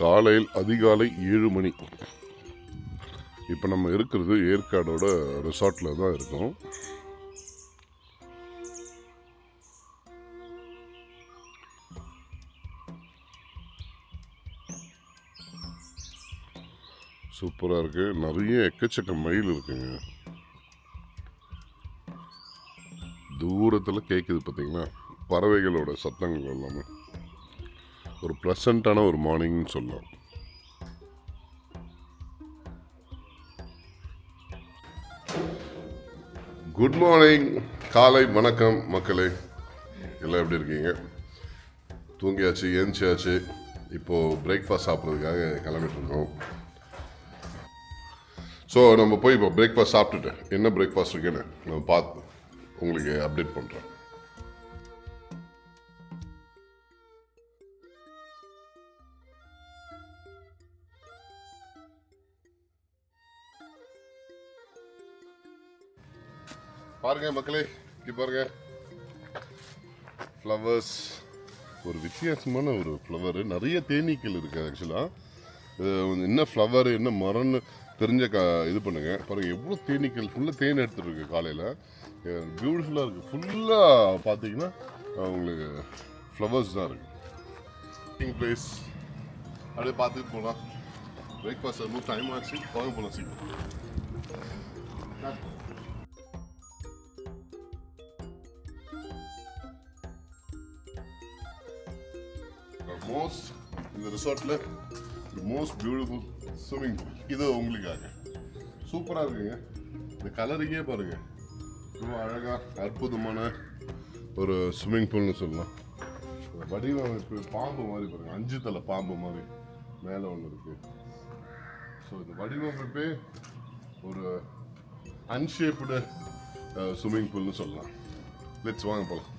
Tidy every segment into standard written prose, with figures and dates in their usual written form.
காலையில் அதிகாலை 7 மணி. இப்போ நம்ம இருக்கிறது ஏற்காடோட ரிசார்ட்டில் தான் இருக்கோம். சூப்பராக இருக்குது. நிறைய எக்கச்சக்க மயில் இருக்குங்க. தூரத்தில் கேட்குது பார்த்தீங்களா பறவைகளோட சத்தங்கள் எல்லாமே. ஒரு ப்ளசண்ட்டான ஒரு மார்னிங்னு சொல்லலாம். குட் மார்னிங், காலை வணக்கம் மக்களே. எல்லாம் எப்படி இருக்கீங்க? தூங்கியாச்சு, ஏஞ்சியாச்சு. இப்போது பிரேக்ஃபாஸ்ட் சாப்பிட்றதுக்காக கிளம்பிட்டு இருக்கோம். ஸோ நம்ம போய் இப்போ பிரேக்ஃபாஸ்ட் சாப்பிட்டுட்டு என்ன பிரேக்ஃபாஸ்ட் இருக்குன்னு நம்ம பார்த்து உங்களுக்கு அப்டேட் பண்ணுறேன். பாருங்க மக்களே, இங்கே பாருங்க ஃப்ளவர்ஸ். ஒரு வித்தியாசமான ஒரு ஃப்ளவரு. நிறைய தேனீக்கள் இருக்குது. ஆக்சுவலாக என்ன ஃப்ளவர் என்ன மரம்னு தெரிஞ்ச இது பண்ணுங்க. பாருங்க எவ்வளோ தேனீக்கள் ஃபுல்லாக தேன் எடுத்துகிட்டு இருக்கு. காலையில் பியூட்டிஃபுல்லாக இருக்குது. ஃபுல்லாக பார்த்தீங்கன்னா உங்களுக்கு ஃப்ளவர்ஸ் தான் இருக்குது. பிளேஸ் அப்படியே பார்த்துட்டு போகலாம். பிரேக்ஃபாஸ்ட் ரொம்ப டைம் ஆச்சு. வாங்க போகலாம் சீக்கிரம். மோஸ்ட் இந்த ரிசார்ட்டில் மோஸ்ட் பியூட்டிஃபுல் ஸ்விம்மிங் பூல் இது உங்களுக்காக. சூப்பராக இருக்குங்க. இந்த கலரிங்கே பாருங்கள், ரொம்ப அழகாக அற்புதமான ஒரு ஸ்விம்மிங் பூல்னு சொல்லலாம். வடிவமைப்பு பாம்பு மாதிரி பாருங்கள், 5 தலை பாம்பு மாதிரி மேலே ஒன்று இருக்குது. ஸோ இந்த வடிவமைப்பே ஒரு அன்ஷேப்டு ஸ்விம்மிங் பூல்னு சொல்லலாம். லெட்ஸ் வாங்க போகலாம்.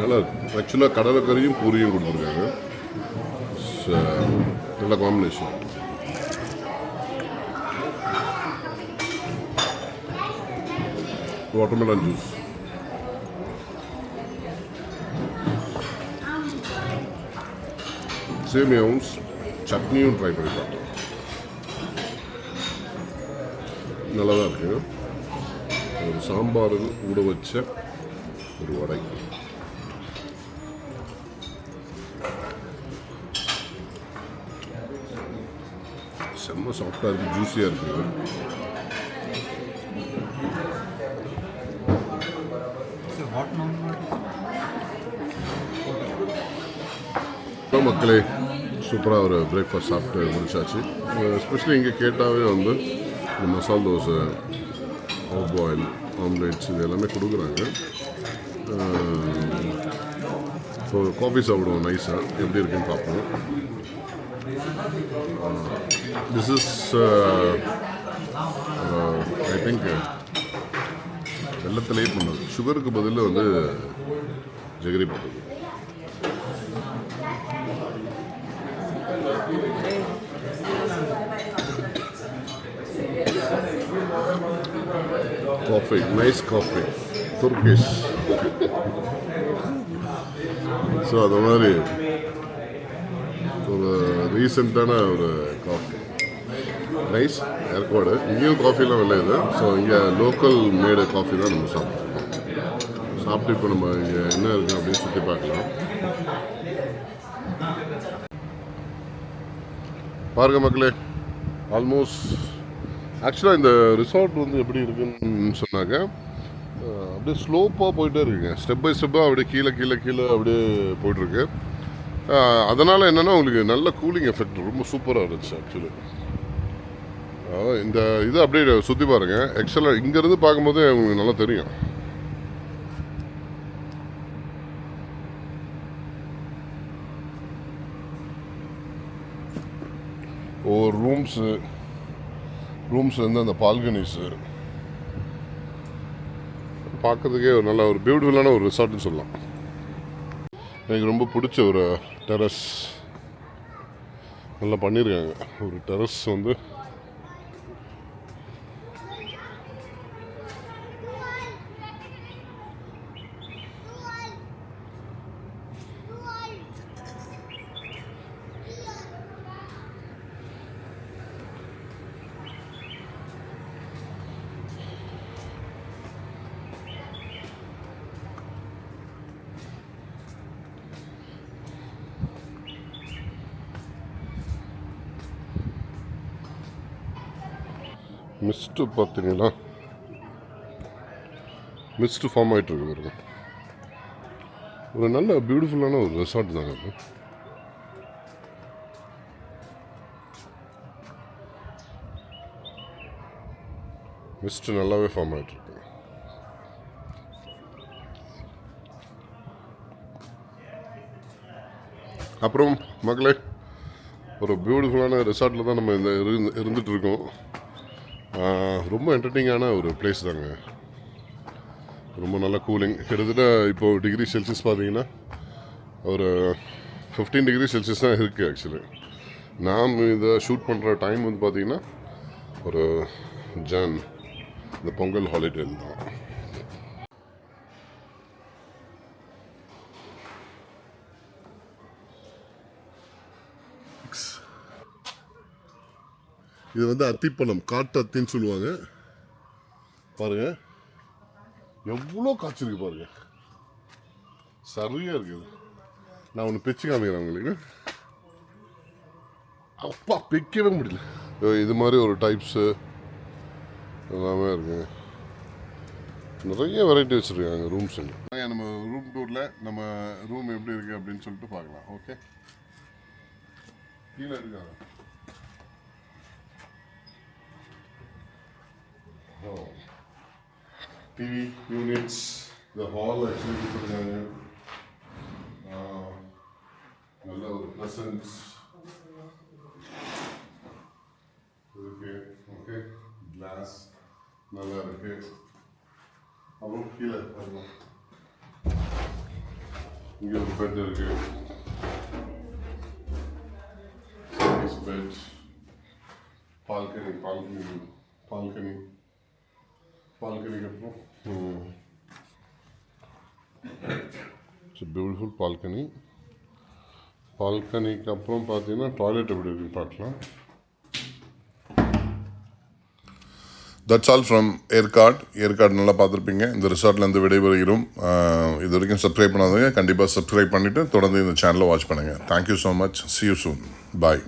நல்லா இருக்கு. ஆக்சுவலாக கடலைக்கறியும் பூரியும் கொடுத்துருக்காங்க. நல்ல காம்பினேஷன். Watermelon juice. சேமியாவும் சட்னியும் ட்ரை பண்ணி பார்த்தோம். நல்லா தான் இருக்கு. ஒரு சாம்பாரில் ஊட வச்ச ஒரு வடை. செம்ம சாஃப்டாக இருக்குது, ஜூஸியாக இருக்குது. மக்களே, சூப்பராக ஒரு பிரேக்ஃபாஸ்ட் சாப்பிட்டு முடிச்சாச்சு. எஸ்பெஷலி இங்கே கேட்டாவே வந்து இந்த மசால் தோசை, ஹாஃப் பாயில், ஆம்லேட்ஸ் இது எல்லாமே கொடுக்குறாங்க. ஸோ காஃபி சாப்பிடுவோம் நைஸாக. எப்படி இருக்குன்னு பார்ப்போம். This is I think வெள்ளத்திலே பண்ணது. சுகருக்கு பதில் வந்து ஜெகரி போட்டது. Coffee, nice coffee, Turkish. So அது மாதிரி டீசெண்டான ஒரு காஃபி. நைஸ் ஏற்காடு. இங்கேயும் காஃபிலாம் விளையுது. ஸோ இங்கே லோக்கல் மேடு காஃபி தான் நம்ம சாப்பிட்டு இப்போ நம்ம இங்கே என்ன இருக்குது அப்படின்னு சுற்றி பார்க்கலாம். பாருங்க மக்களே, ஆல்மோஸ்ட் ஆக்சுவலாக இந்த ரிசார்ட் வந்து எப்படி இருக்குன்னு சொன்னாங்க, அப்படியே ஸ்லோப்பாக போயிட்டே இருக்குங்க. ஸ்டெப் பை ஸ்டெப்பாக அப்படியே கீழே கீழே கீழே அப்படியே போயிட்டுருக்கு. அதனால் என்னென்னா உங்களுக்கு நல்ல கூலிங் எஃபெக்ட் ரொம்ப சூப்பராக இருந்துச்சு ஆக்சுவலி. இந்த இது அப்படியே சுற்றி பாருங்கள். ஆக்சுவலாக இங்கேருந்து பார்க்கும்போதே உங்களுக்கு நல்லா தெரியும். ஒவ்வொரு ரூம்ஸ் வந்து அந்த பால்கனிஸு பார்க்கறதுக்கே ஒரு நல்ல ஒரு பியூட்டிஃபுல்லான ஒரு ரிசார்ட்னு சொல்லலாம். எனக்கு ரொம்ப பிடிச்ச ஒரு டெரஸ் நல்லா பண்ணியிருக்காங்க. ஒரு டெரஸ் வந்து மிஸ்ட்டு பார்த்தீங்களா, மிஸ்ட்டு ஃபார்ம் ஆகிட்டுருக்கு பாருங்க. ஒரு நல்ல பியூட்டிஃபுல்லான ஒரு ரெசார்ட் தாங்க அது. மிஸ்ட்டு நல்லாவே ஃபார்ம் ஆகிட்டுருக்கு. அப்புறம் மக்களே, ஒரு பியூட்டிஃபுல்லான ரெசார்ட்டில் தான் நம்ம இருந்துகிட்டு இருக்கோம். ரொம்ப என்டர்டெய்னிங்கான ஒரு பிளேஸ் தாங்க. ரொம்ப நல்ல கூலிங். கிட்டத்தட்ட இப்போது டிகிரி செல்சியஸ் பார்த்தீங்கன்னா ஒரு 15 டிகிரி செல்சியஸ் தான் இருக்குது ஆக்சுவலி. நாம் இதை ஷூட் பண்ணுற டைம் வந்து பார்த்திங்கன்னா ஒரு இந்த பொங்கல் ஹாலிடே தான். இது வந்து அத்திப்பழம், காட்டு அத்தின்னு சொல்லுவாங்க. பாருங்க எவ்வளோ காய்ச்சிருக்கு பாருங்க, சரியா இருக்குது. நான் ஒன்று பிச்சு காமிக்கிறேன் உங்களுக்கு. அப்பா பிக்கவே முடியல. இது மாதிரி ஒரு டைப்ஸு எல்லாமே இருக்குங்க. நிறைய வெரைட்டி வச்சுருக்காங்க ரூம்ஸ். நம்ம ரூம் டூரில் நம்ம ரூம் எப்படி இருக்குது அப்படின்னு சொல்லிட்டு பார்க்கலாம். ஓகே, கீழே இருக்காங்க. TV units, the hall actually கொடுத்துருக்காங்க. நல்ல ஒரு ப்ரெசன்ஸ் இருக்கு. ஓகே, கிளாஸ் நல்லா இருக்கு. அப்புறம் கீழே பாருங்க, இங்கே ஒரு பெட் இருக்கு. பெட், பால்கனிக்கு அப்புறம் பியூட்டிஃபுல் பால்கனிக்கு அப்புறம் பார்த்தீங்கன்னா டாய்லெட் எப்படி இருக்குன்னு பார்க்கலாம். தட்ஸ் ஆல் ஃப்ரம் ஏற்காடு நல்லா பார்த்துருப்பீங்க. இந்த ரிசார்ட்லேருந்து விடைபெறுகிறோம். இது வரைக்கும் சப்ஸ்கிரைப் பண்ணாதவங்க கண்டிப்பாக சப்ஸ்கிரைப் பண்ணிவிட்டு தொடர்ந்து இந்த சேனலை வாட்ச் பண்ணுங்கள். Thank you so much. see you soon. Bye.